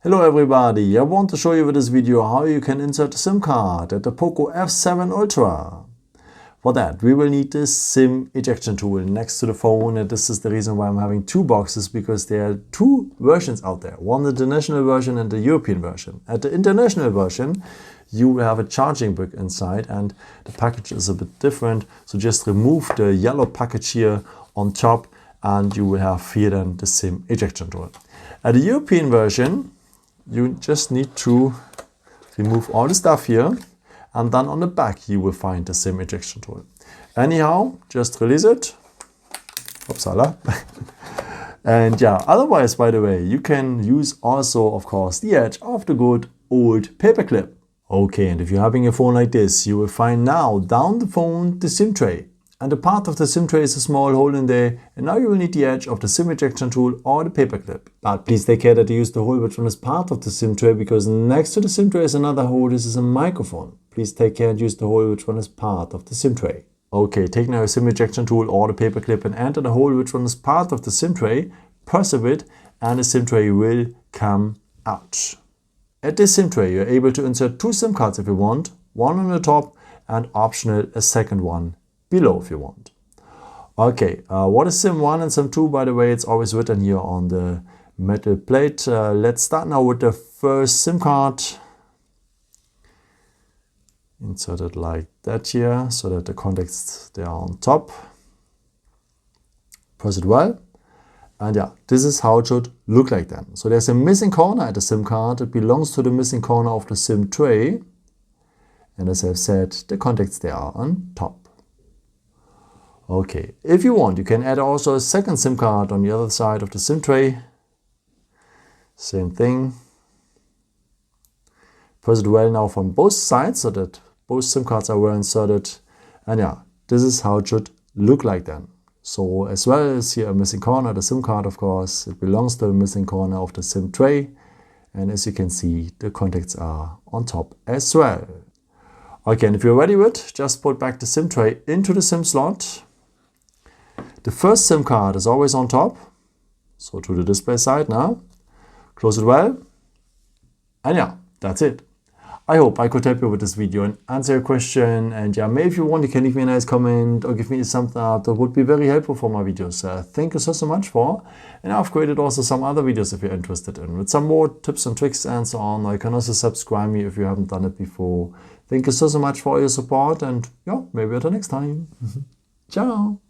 Hello everybody, I want to show you with this video how you can insert a SIM card at the Poco F7 Ultra. For that we will need this SIM ejection tool next to the phone, and this is the reason why I'm having two boxes, because there are two versions out there. One the international version and the European version. At the international version you will have a charging brick inside and the package is a bit different, so just remove the yellow package here on top and you will have here then the SIM ejection tool. At the European version you just need to remove all the stuff here, and then on the back you will find the SIM ejection tool. Anyhow, just release it. Upsala. And yeah, otherwise, by the way, you can use also, of course, the edge of the good old paperclip. Okay, and if you're having a phone like this, you will find now down the phone the SIM tray. And the part of the SIM tray is a small hole in there, and now you will need the edge of the SIM ejection tool or the paperclip. But please take care that you use the hole which one is part of the SIM tray, because next to the SIM tray is another hole. This is a microphone. Please take care and use the hole which one is part of the SIM tray. Okay, take now a SIM ejection tool or the paperclip and enter the hole which one is part of the SIM tray, press a bit, and the SIM tray will come out. At this SIM tray you're able to insert two SIM cards if you want, one on the top and optional a second one below if you want. Okay, what is SIM 1 and SIM 2? By the way, it's always written here on the metal plate. Let's start now with the first SIM card. Insert it like that here, so that the contacts they are on top. Press it well. And yeah, this is how it should look like then. So there's a missing corner at the SIM card. It belongs to the missing corner of the SIM tray. And as I've said, the contacts they are on top. Okay, if you want, you can add also a second SIM card on the other side of the SIM tray. Same thing. Press it well now from both sides so that both SIM cards are well inserted. And yeah, this is how it should look like then. So as well as here a missing corner, the SIM card of course, it belongs to the missing corner of the SIM tray. And as you can see, the contacts are on top as well. Okay, and if you're ready with, just put back the SIM tray into the SIM slot. The first SIM card is always on top, so to the display side now. Close it well, and yeah, that's it. I hope I could help you with this video and answer your question. And yeah, maybe if you want, you can leave me a nice comment or give me a thumbs up. That would be very helpful for my videos. Thank you so much for. And I've created also some other videos if you're interested in, with some more tips and tricks and so on. Or you can also subscribe me if you haven't done it before. Thank you so much for all your support, and yeah, maybe until next time. Ciao.